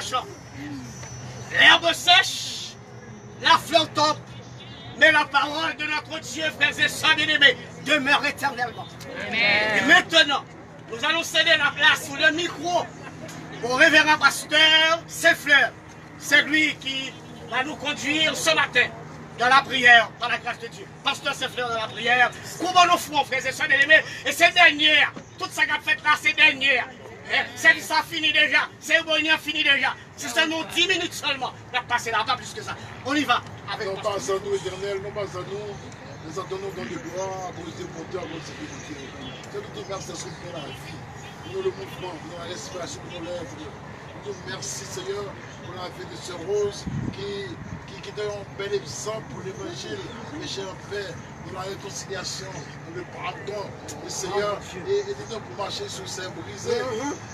marchant. L'herbe sèche, la fleur tombe, mais la parole de notre Dieu, frères et sœurs bien-aimés, demeure éternellement. Amen. Et maintenant, nous allons céder la place ou le micro au révérend pasteur Sefler. C'est lui qui va nous conduire ce matin dans la prière, par la grâce de Dieu. Pasteur Sefler dans la prière. Comment nous ferons, frères et sœurs bien-aimés? Et c'est dernière, toute ça qu'a fait là, c'est dernière. C'est ça fini déjà, c'est bon, fini déjà. C'est seulement 10 minutes seulement. On va passer là, pas plus que ça. On y va. Avec non pas à nous, éternel, non pas à nous. Nous attendons dans le gloire pour les porteurs de notre sécurité. C'est nous te merci pour la vie, pour le mouvement, pour la respiration de nos lèvres. Nous te merci, Seigneur, pour la vie de ce Rose qui est un bel exemple pour l'évangile, péché en paix, pour la réconciliation, pour le pardon, le Seigneur, et nous pour marcher sur ces brisés.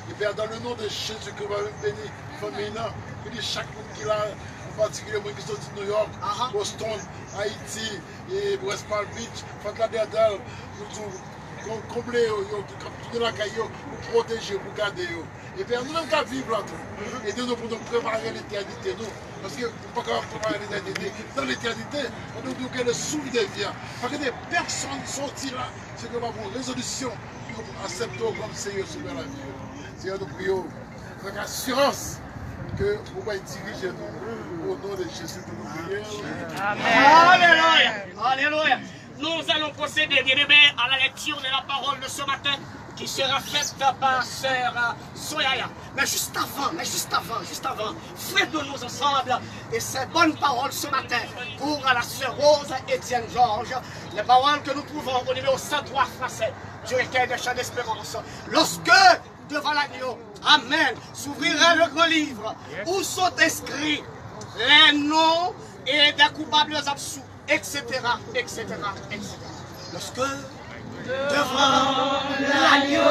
Et Père, dans le nom de Jésus, que va nous bénir, famille, bénis chaque monde qui l'a, en particulier les gens qui sont de New York, Boston, Haïti, et West Palm Beach, Fort Lauderdale, nous combler, tout la caillou, pour protéger, pour garder. Et Père, nous-mêmes qui vivons là-dedans. Et nous pour nous préparer l'éternité, nous. Parce que nous ne pouvons pas préparer l'éternité. Dans l'éternité, on nous dit que le souvenir vient. Parce que des personnes sortent là, c'est que nous avons une résolution pour accepter comme Seigneur sur la vie. Seigneur, nous prions avec assurance que vous allez diriger nous au nom de Jésus que nous prions. Amen. Alléluia. Alléluia. Nous allons procéder, bien-aimés, à la lecture de la parole de ce matin qui sera faite par sœur Soyaya. Mais juste avant, faites-nous ensemble et ces bonnes paroles ce matin pour la sœur Rose Étienne Georges, les paroles que nous trouvons au numéro 103 français du recueil des chants d'espérance. Lorsque, devant l'agneau, Amen, s'ouvrira le grand livre où sont inscrits les noms et des coupables absous, etc., etc., etc. Lorsque, devant l'agneau,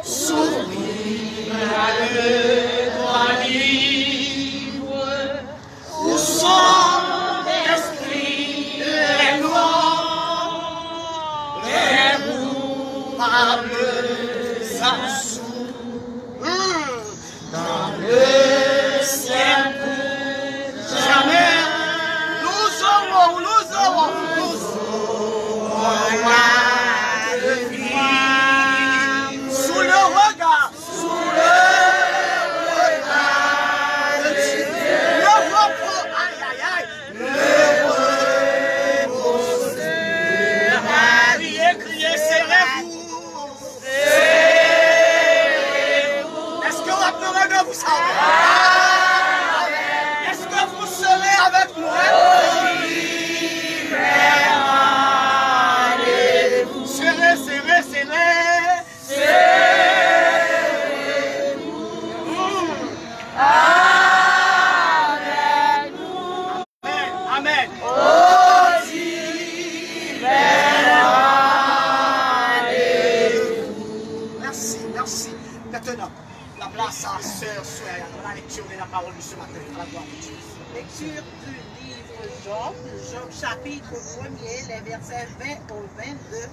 s'ouvrira le grand livre, où sont inscrits les noms, les coupables absous, dans le ciel. Jamais nous aurons la vie sous le regard de Dieu. Le repos, le repos sera. Criez, serrez-vous. Est-ce que votre regard vous savez? Avec nous, serrez, serrez, serrez, avec nous. Amen, amen. Merci, merci. Maintenant, la place à sœur Soyaya pour la lecture de la parole de ce matin. À la gloire de Dieu. Lecture du livre Job chapitre 1er, les versets 20 au 22.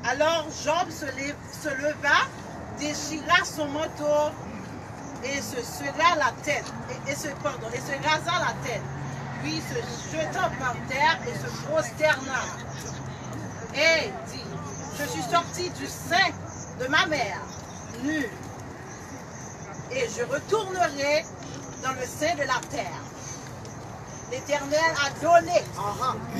Alors Job se leva, déchira son manteau et se sera la tête, et se rasa la tête, puis se jeta par terre et se prosterna. Et dit, je suis sorti du sein de ma mère, nu, et je retournerai dans le sein de la terre. L'Éternel a donné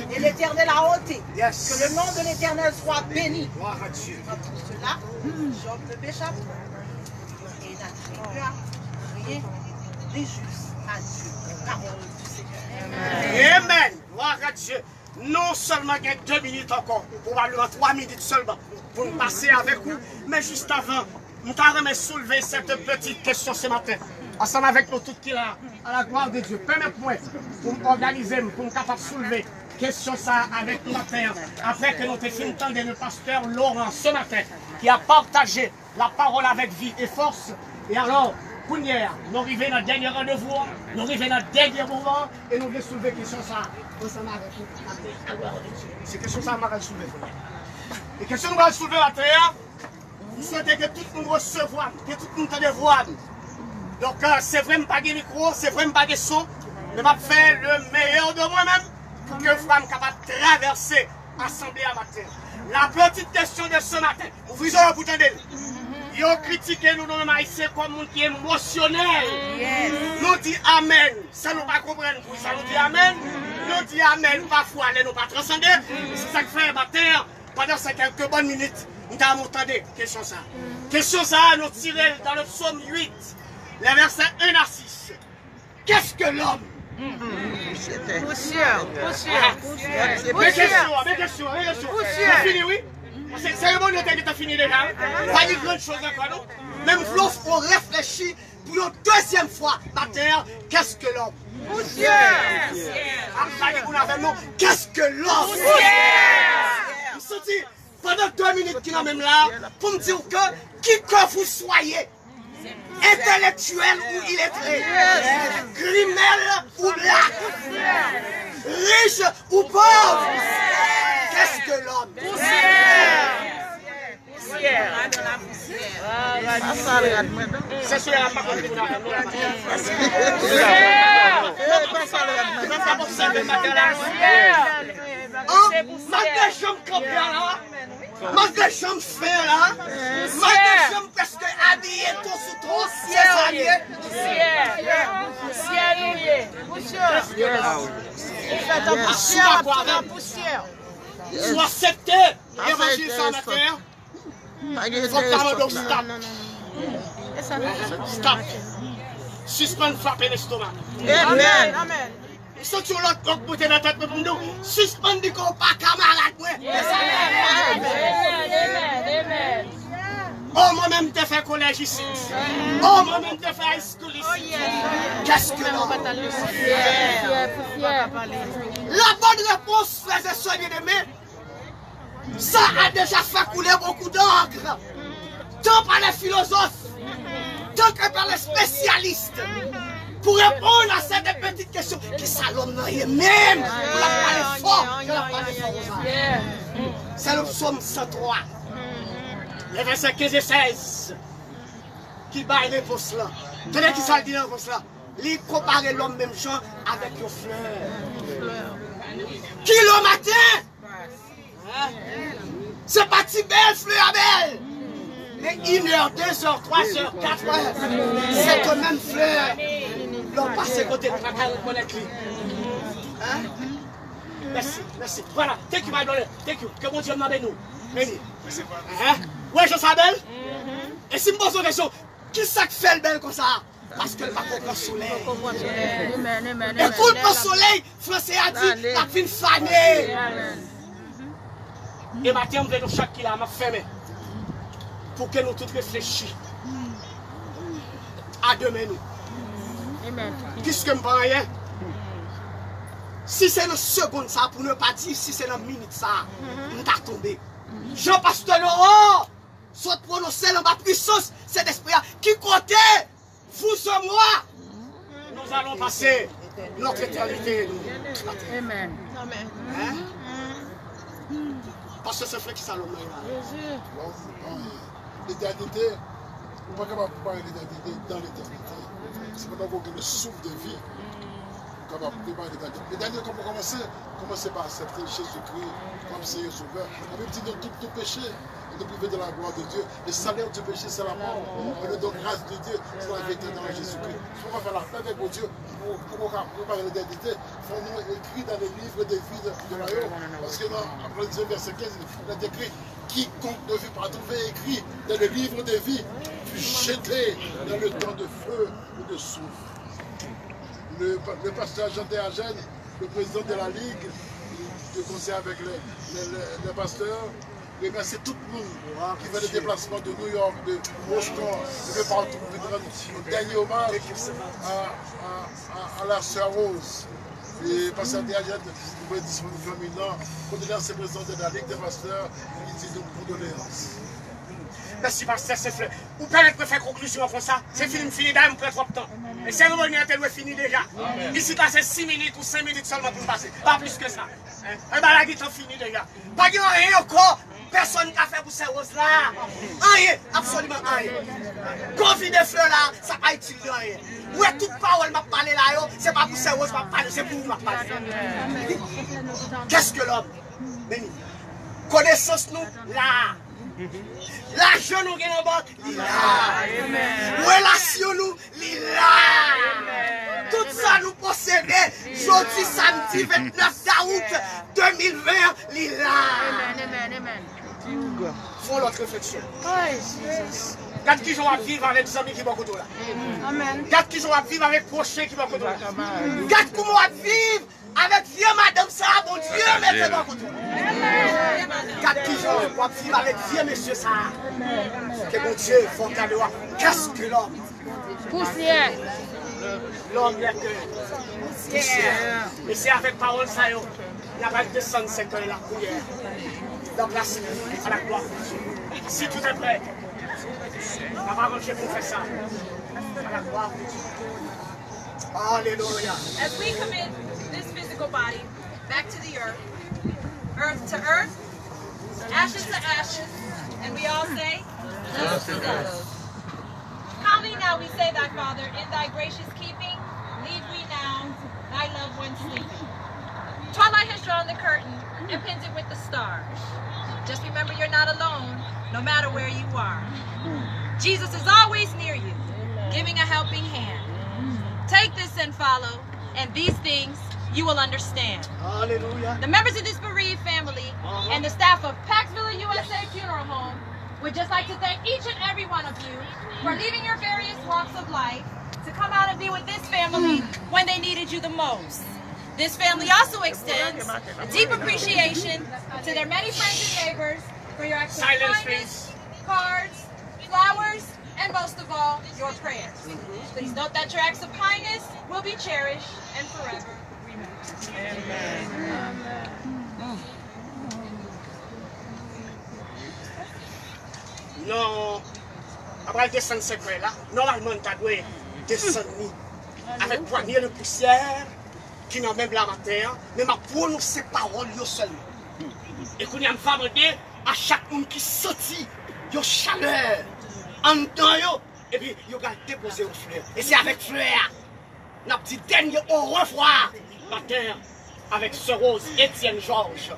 et l'Éternel a ôté. Yes. Que le nom de l'Éternel soit béni. Gloire à Dieu. Dans tout cela, Job ne pécha point et n'attribua rien d'injuste à Dieu. Parole du Seigneur. Amen. Gloire à Dieu. Non seulement il y a 2 minutes encore, probablement 3 minutes seulement, pour nous passer avec vous, mais juste avant, nous allons soulever cette petite question ce matin. Ensemble avec nous tous qui là, à la gloire de Dieu. Permettez-moi pour m'organiser, pour me capable de soulever question ça avec nous matin. Après que nous ayons fini d'entendre le pasteur Laurent ce matin, qui a partagé la parole avec vie et force. Et alors, Kounière, nous arrivons dans le dernier rendez-vous, nous arrivons dans le dernier moment, et nous voulons soulever question ça ensemble avec nous. À la gloire de Dieu. C'est question ça que je soulever. Et question que nous allons soulever la terre, vous souhaitez que tout le monde recevoir, que tout le monde te dévoile. Donc, c'est vrai, je n'ai pas de micro, c'est vrai, je n'ai pas de son, mais je fais le meilleur de moi-même pour que je sois capable de traverser l'Assemblée à matin. La petite question de ce matin, ouvrez les yeux pour entendre. Ils ont critiqué nous dans Haïtiens comme un qui est émotionnel. Nous disons Amen. Ça nous pas comprendre. Ça nous dit Amen. Nous disons Amen. Parfois, nous pas transcender. C'est ça que fait matin. Pendant ces quelques bonnes minutes, nous avons entendu question ça. Question ça, nous tirons dans le psaume 8, les versets 1 à 6. Qu'est-ce que l'homme? Poussière. Mes questions. C'est fini, oui? C'est cérémonie qui a fini déjà. Pas de grande chose encore, non? Même Flo, on réfléchit pour une deuxième fois. Matin, qu'est-ce que l'homme? Poussière. Qu'est-ce que l'homme? Poussière. Je me dis, pendant 2 minutes qu'il est même là, pour me dire que qui que vous soyez, intellectuel ou illettré, criminel ou black, riche ou pauvre, qu'est-ce que l'homme? C'est sur la parole de ma chambre campée là, ma chambre fait là, ma chambre presque habillée tout sous trop, c'est ça soit accepté l'évangile sur la terre. Faut pas me stop. Stop. Suspendre frapper l'estomac. Amen. Si tu l'autre coq bouté dans la tête pour nous, suspendre du corps pas camarade. Amen. Oh, moi-même, t'ai fait collège ici. Oh, moi-même, t'ai fait high school ici. Qu'est-ce que l'on va La bonne réponse, frères et sœurs bien-aimés, ça a déjà fait couler beaucoup d'encre. Tant par les philosophes, tant que par les spécialistes. Pour répondre à cette petite question, qui ça l'homme n'a rien même, pour la parler fort, que la parler fort. C'est le psaume 103. Les versets 15 et 16 qui baillent les réponses là. Tenez qui ça dit dans réponse là. Il compare l'homme même genre avec une fleur. Qui le matin? C'est pas si belle fleur belle. Mais 1h, 2h, 3h, 4h, cette même fleur. L'on passe à côté de la caille pour reconnaître lui. Merci. Voilà, thank you my brother. Thank you. Que mon Dieu m'aide nous. Merci. Ouais, je sais belle. Et si je me pose une question, qui ça fait le belle comme ça? Parce que le pas le soleil. Écoute le soleil, Français a dit, la fin fanée. Et maintenant, je vais chaque qui là, m'a fermé. Pour que nous tous réfléchissions. À demain nous. Puisque je ne vois rien. Si c'est une seconde ça, pour ne pas dire si c'est une minute ça, nous t'a tombé. Jean-Pasteur Laurent, soit prononcé dans ma puissance, cet esprit qui comptait, vous et moi, nous allons passer notre éternité. Amen. Parce que c'est frère qui s'allume là. L'éternité, on n'est pas capable de parler d'éternité dans l'éternité. C'est pas d'abord que le souffle de vie. Les derniers, quand on commencer par accepter Jésus-Christ comme Seigneur Sauveur, on peut dire tout péché et de priver de la gloire de Dieu. Le salaire du péché, c'est la mort. Mais le don grâce de Dieu, c'est la vérité dans Jésus-Christ. Il faut faire la paix avec Dieu pour parler d'éternité. Il faut nous écrire dans les livres des vies de l'Aïe. Parce que dans le verset 15, il est écrit quiconque ne vit pas trouver écrit dans le livre des vies, fut jeté dans le temps de feu et de souffle. Le pasteur Jean Théagène, le président de la Ligue, de conseil avec les pasteurs, remercie tout le monde qui fait des déplacements de New York, de Boston, de partout, pour dernier hommage à la sœur Rose. Et pasteur Théagène, vous pouvez disponible maintenant, condoléances au président de la Ligue des pasteurs, qui dit donc condoléances. Merci, pasteur, c'est fait. Vous permettez de faire conclusion comme ça. C'est fini d'ailleurs, on prend trop de temps. Et c'est revenu à tel fini déjà. Ici, c'est 6 minutes ou 5 minutes seulement pour passer. Pas plus que ça. Et bien, la guitare fini déjà. Pas de rien encore. personne qui a fait pour ces roses-là. Rien, absolument rien. Quand vit des fleurs là, ça n'a pas utilisé rien. Où est toute parole m'a parlé là, c'est pas pour ces roses m'a parlé, c'est pour vous m'a parlé. Qu'est-ce que l'homme? Béni. Connaissance nous, là. L'argent nous gagne en banque, là. Relation nous, là. Tout ça nous possédons. Jeudi, samedi 29 août 2020, là. Faut l'autre réflexion. Quand qui sont à vivre avec des amis qui vont côté là. Quand qui sont à vivre avec prochains qui vont côté là. Quand qui vont vivre avec vieux madame ça, bon Dieu, mettez-moi côté là. Quand qui sont à vivre avec vieux monsieur ça. Que bon Dieu, faut qu'à le voir. Qu'est-ce que l'homme? Poussière. L'homme n'est que poussière. Et c'est avec parole ça, il n'y a pas de descendre cette la prière. Donc la à la gloire. Si tout est prêt, la parole je vous faire ça. À la gloire de Dieu. Alléluia. As we commit this physical body back to the earth, earth to earth, ashes to ashes, and we all say, dust to dust. Calmly now we say that, Father, in thy gracious keeping, leave we now thy loved ones sleeping. Twilight has drawn the curtain and pins it with the stars. Just remember you're not alone, no matter where you are. Jesus is always near you, giving a helping hand. Take this and follow, and these things you will understand. Hallelujah. The members of this bereaved family and the staff of Paxville USA Funeral Home would just like to thank each and every one of you for leaving your various walks of life to come out and be with this family when they needed you the most. This family also extends a deep appreciation to their many friends and neighbors for your acts of kindness, cards, flowers, and most of all, your prayers. Please note that your acts of kindness will be cherished and forever remembered. Amen. Non, après descendre cette là, normalement tu dois descendre avec poignée de poussière qui n'a même la matière, mais ma prononcer paroles seulement. Et qu'on y a une femme à chaque monde qui sortit, il y a chaleur en dedans, et puis il y a déposé aux fleurs. Et c'est avec fleurs, notre petit dernier au revoir, matin, avec ce rose Étienne Georges,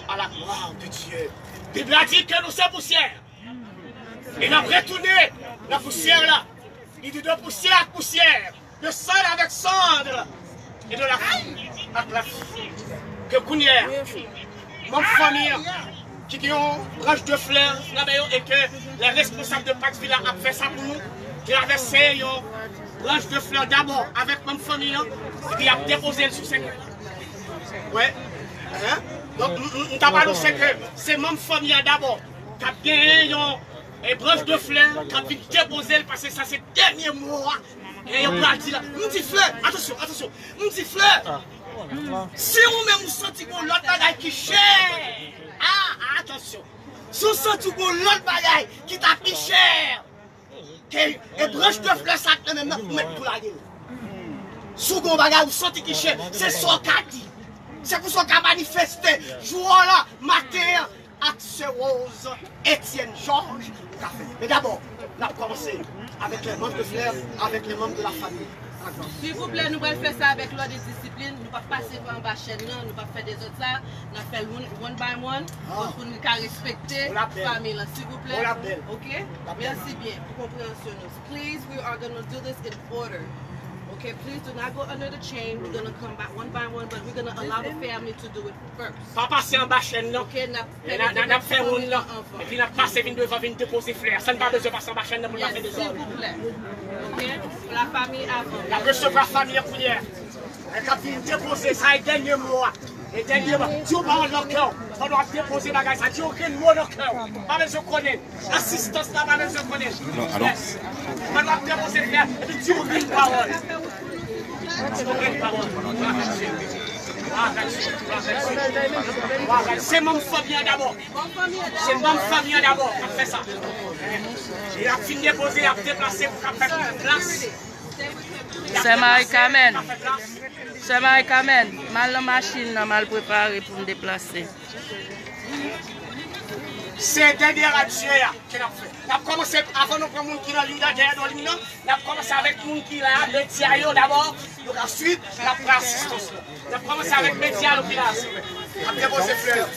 à la gloire de Dieu. La Bible a dit que nous sommes poussière. Et nous avons retourné la poussière là. Il dit de poussière à poussière, de cendre avec cendre, et de la fille avec la fille. Que Kounière, mon famille, qui ont branche de fleurs et que les responsables de Paxville ont fait ça pour nous, qui ont versé une branche de fleurs d'abord avec mon famille, et puis ont déposé le sous-sec. Ouais. Hein? Donc, nous avons annoncé que c'est mon famille d'abord qui a gagné une branche de fleurs, qui a pu déposer parce que ça c'est le dernier mois. Et on va dire là, nous dit fleur, attention, attention, nous dit fleur. Si vous-même vous sentez que l'autre bagaille qui cher, attention, si vous sentez que l'autre bagaille qui t'a pris cher, et branche de fleurs ça te même pour mettre pour la gueule. Si vous bagaille vous sentez qui cher, c'est ça qu'a dit. C'est pour ça qu'a manifesté, jour là, matin, à ce rose, Étienne Georges. Mais d'abord, on a commencé avec les membres de fleurs, avec les membres de la famille. S'il vous plaît, nous allons faire ça avec l'ordre de discipline. Nous ne pouvons pas passer par en bas chaîne, nous ne pouvons pas faire des autres ça. Nous allons faire one by one pour nous respecter la famille. S'il vous plaît. Ok? Merci bien pour compréhension. Please, we are going to do this in order. Okay, please do not go under the chain. We're going to come back one by one, but we're going to allow the family to do it first. Pas passer en bas chaîne, non? Okay, n'a fait une là. Et puis n'a passé vine devant, vine déposer fleurs. Ça ne va pas besoin de passer en bas chaîne pour faire des ordres. S'il vous plaît. Ok? Pour la famille avant. La recevoir famille prière. Et quand vine déposer, ça est dernier mois. Et dernier mois. Dieu parle dans le cœur. On doit déposer bagage. Ça dit aucun mot dans le cœur. Pas besoin de connaître. Assistance là, pas besoin de connaître. On doit déposer fleurs. Et puis Dieu ouvre une parole. C'est mon famille d'abord. C'est mon famille d'abord qui a fait ça. Il a fini de déposer, il a déplacé pour faire place. C'est Mike Amen. C'est Mike Amen. Mal la machine, mal préparée pour me déplacer. C'est dernier adieu qu'il a fait. On a commencé, avant de prendre les gens qui sont derrière nous, on a commencé avec les gens qui sont là, les médias d'abord, donc ensuite, on a pris l'assistance. On a commencé avec les médias à l'hôpital. On a déposé fleurs.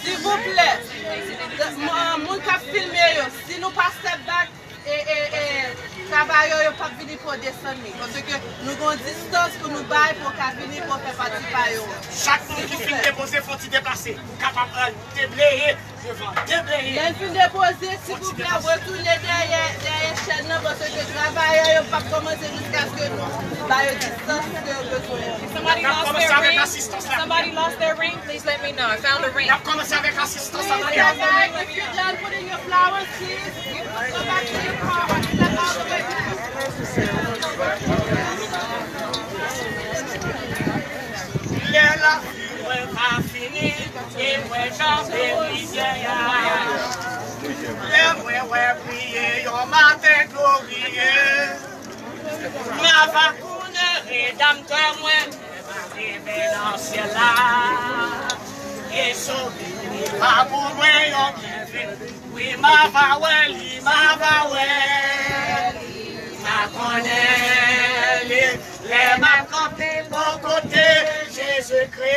S'il vous plaît, mon cap filmé, si nous pas step back, travailleurs ne pas venir pour descendre. Parce que nous avons une distance pour nous bailler pour venir pour faire partie de chaque monde qui finit déposer, il faut s'y déplacer. Capable de déblayer devant, déblayer. Les films déposés, s'il vous plaît, retournez derrière chaîne parce que les travailleurs ne peuvent pas commencer jusqu'à ce que nous baillons distance de besoin. Somebody lost their ring, please let me know. I found a ring. On a commencé avec l'assistance. If you're done putting your flowers, please, go back to your car. Step out the way. Il est là, il va finir, et moi j'en vais prier. Et moi prier, yon matin glorieux. Ma vacune, rédempteur, moi, arrivé dans ce ciel là. Et sauvé, il va pour moi, yon bienvenu. Oui, ma va ouais, ma va ouais. Ma connaît, les ma campé, bon côté, Jésus-Christ.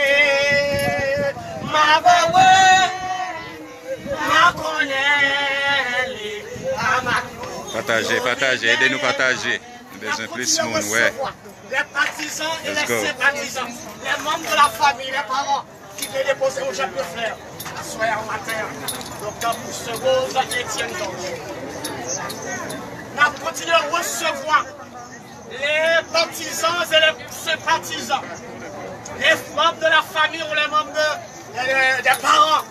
Ma va ouais, ma connaît, ma partagez, partagez, aidez-nous partager. Besoin plus de monde, ouais. Les partisans et les sympathisants, les membres de la famille, les parents qui viennent déposer au Jacques de Fleur, à soir en matin, docteur Mousserose, Étienne Georges. Nous continuons à recevoir les partisans et les sympathisants, les membres de la famille ou les membres des parents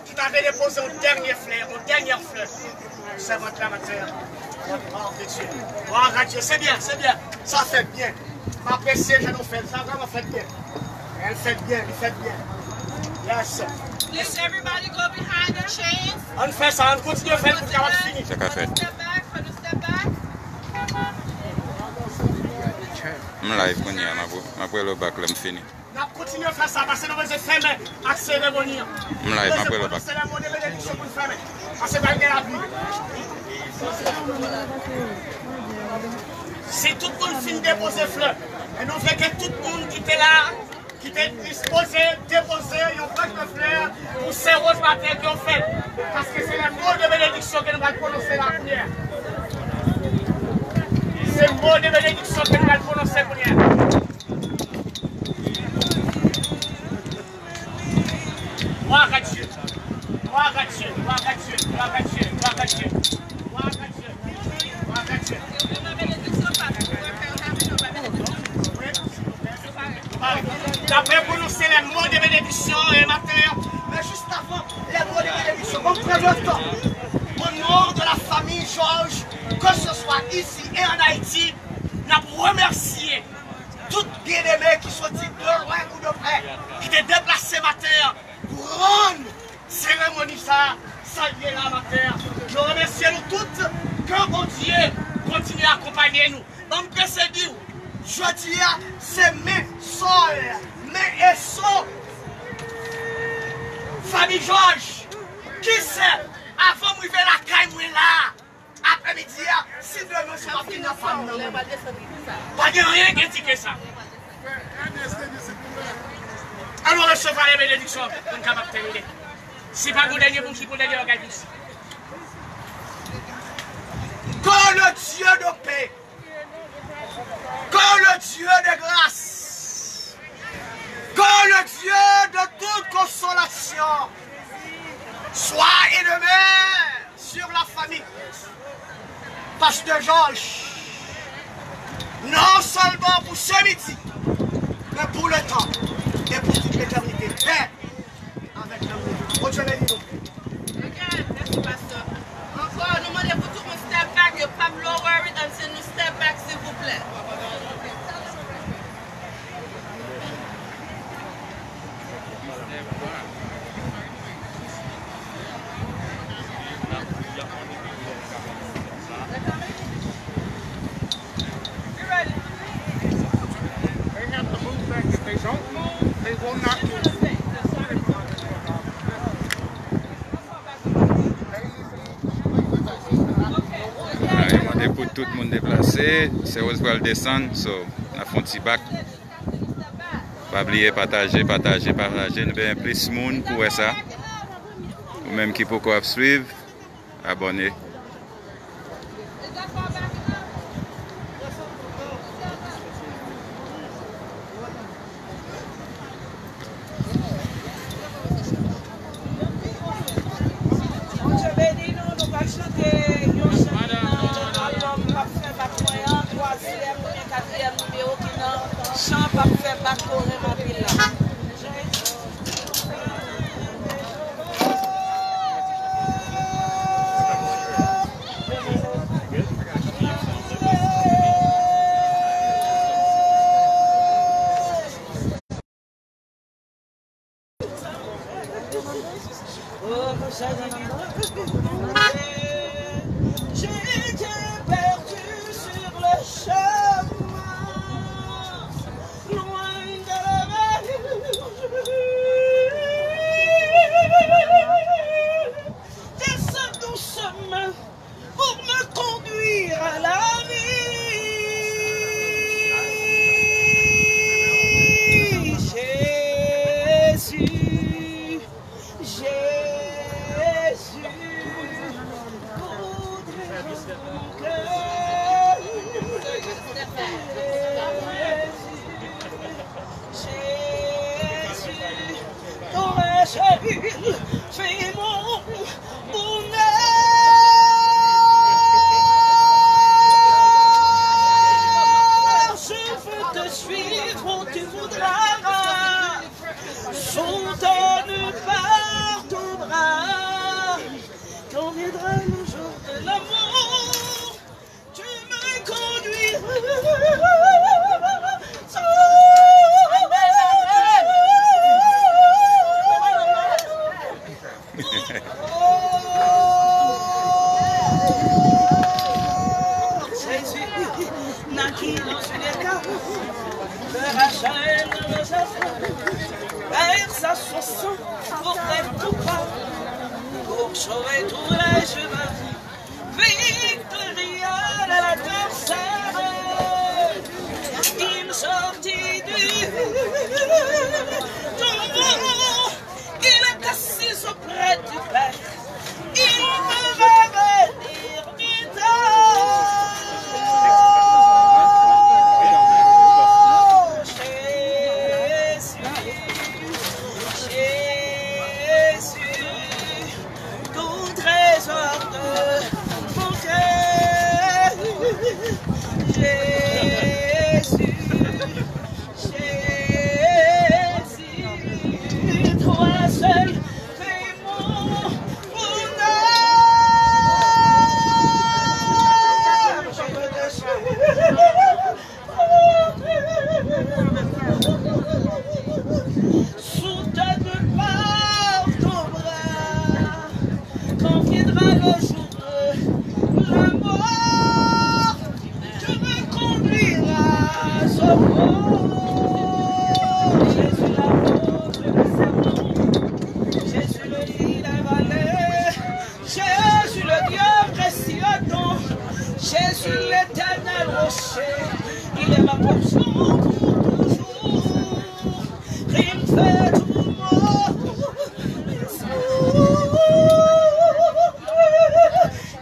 qui t'avaient déposé au dernier fleur, aux dernières fleurs. C'est votre amateur. Oh Dieu, c'est bien, ça fait bien. M'apprécier, je nous fais, ça vraiment fait bien. Elle fait bien, elle fait bien. Yes. Please, everybody go behind the chains. On fait ça, on continue à faire pour qu'on finisse. C'est qu'à faire. Step back, step back. Je suis live, je vais le bac, je fini. On continue à faire ça parce que nous devons faire la cérémonie. Je suis live, je vais le bac. Parce que c'est la vie. Si tout le monde finit de déposer fleurs, et nous voulons que tout le monde qui était là, qui était disposé, déposer, ils ont pris de fleurs pour ces roses matin qu'ils ont fait. Parce que c'est le mot de bénédiction que nous allons prononcer la première. C'est le mot de bénédiction que nous allons prononcer la première. Gloire à Dieu. Gloire à Dieu. Gloire à Dieu. Gloire à Dieu. Gloire à Dieu. Gloire à Dieu. Gloire à Dieu. D'après prononcer les mots de bénédiction et matin, mais juste avant les mots de bénédiction, on prend le temps. Au nom de la famille Georges, que ce soit ici et en Haïti, nous remercions toutes les bien-aimés qui sont de loin ou de près, qui étaient déplacés matin pour rendre cérémonie ça, saluer la matin. Je remercie nous toutes que bon Dieu continue à accompagner nous. Donc, que c'est dit, je dis, c'est mes soeurs, mes et so. Famille Georges, qui c'est, avant de la caille, là, après-midi, si demain c'est pas fini, pas de rien qui dit que ça. Alors, recevoir les bénédictions pour nous capables de terminer. Si pas vous dernier, vous qui vous dernier organisme. Que le Dieu de paix, que le Dieu de grâce, que le Dieu de toute consolation soit élevé sur la famille. Pasteur Georges, non seulement pour ce midi, mais pour le temps et pour toute l'éternité. Paix avec l'amour. Bonne journée, nous. Merci, pasteur. Encore, nous demandons pour tout le monde step back. You pas lower it until nous step back, s'il vous plaît. You ready? They have to move back. If they don't move, they will not move. monter, c'est où va le descendre. So, on a fait un petit bac. Pas oublier partager. Nous avons plus de monde pour ça. Ou même qui peut suivre, abonner. Chant pas faire pas courir ma ville là. J'étais perdu sur le chemin, loin de la mer. Descends doucement pour me conduire à la vie. Jésus, Jésus, voudrais mon cœur. Jésus, ton échelle fait mon bonheur. Je veux te suivre où tu voudras, soutenue par ton bras. Quand viendra le jour de l'amour, tu me conduiras. Jésus, naquit dans une écart, le rachète de sa femme, versa son sang pour être coupable, pour sauver tous les chemins, victoria de l'adversaire. Il sortit du tombeau, il est assis auprès du Père, il me va venir bientôt. Jésus, tout trésor de mon cœur. Jésus, Jésus, toi seul fais mon bonheur. Je veux te suivre. Soutenu par ton bras, quand viendra le jour de la mort, tu me conduiras au port. Jésus l'apôtre du serment, Jésus le lit la vallée, Jésus le Dieu précieux don, Jésus l'éternel rocher, il est ma portion pour toujours. Il me fait tout mort,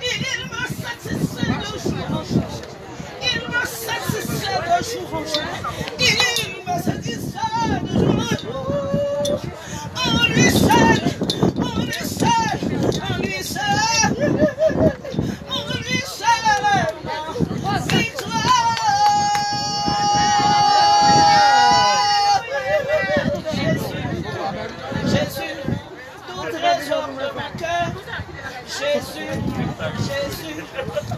il me satisfait de jour en jour, il me satisfait de jour en jour, il me satisfait de jour en jour. En lui seul, en lui seul, en lui seul, en lui seul, victoire. Jésus, tout trésor de mon cœur. Jésus, Jésus,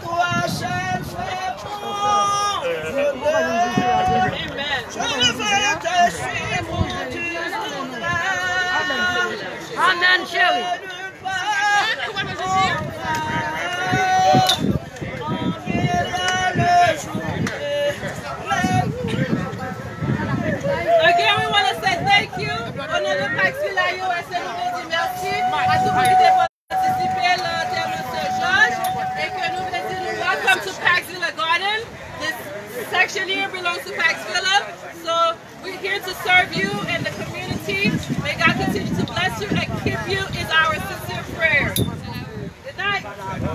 toi seul fais mon bonheur. Je veux te suivre où tu voudras. Amen, chérie. Again, we want to say thank you. Au nom de Paxville AOS, nous disons merci à tous ceux qui ont participé à l'enterrement de Saint Georges et que nous disons welcome to Paxville Garden. The section here belongs to Pax Phillip. So we're here to serve you and the community. May God continue to bless you and keep you is our sincere prayer. Good night.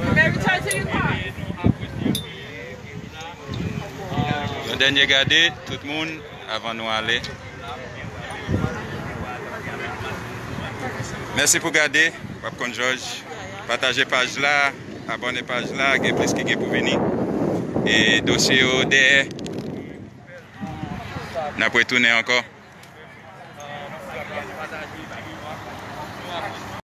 You may return to your car. Le dernier gardé, tout le monde, avant de nous aller. Merci pour garder, Papcon George. Partagez page là, abonnez page là, il y a plus qui pour venir. Et dossier au derrière. On a pas tourné encore.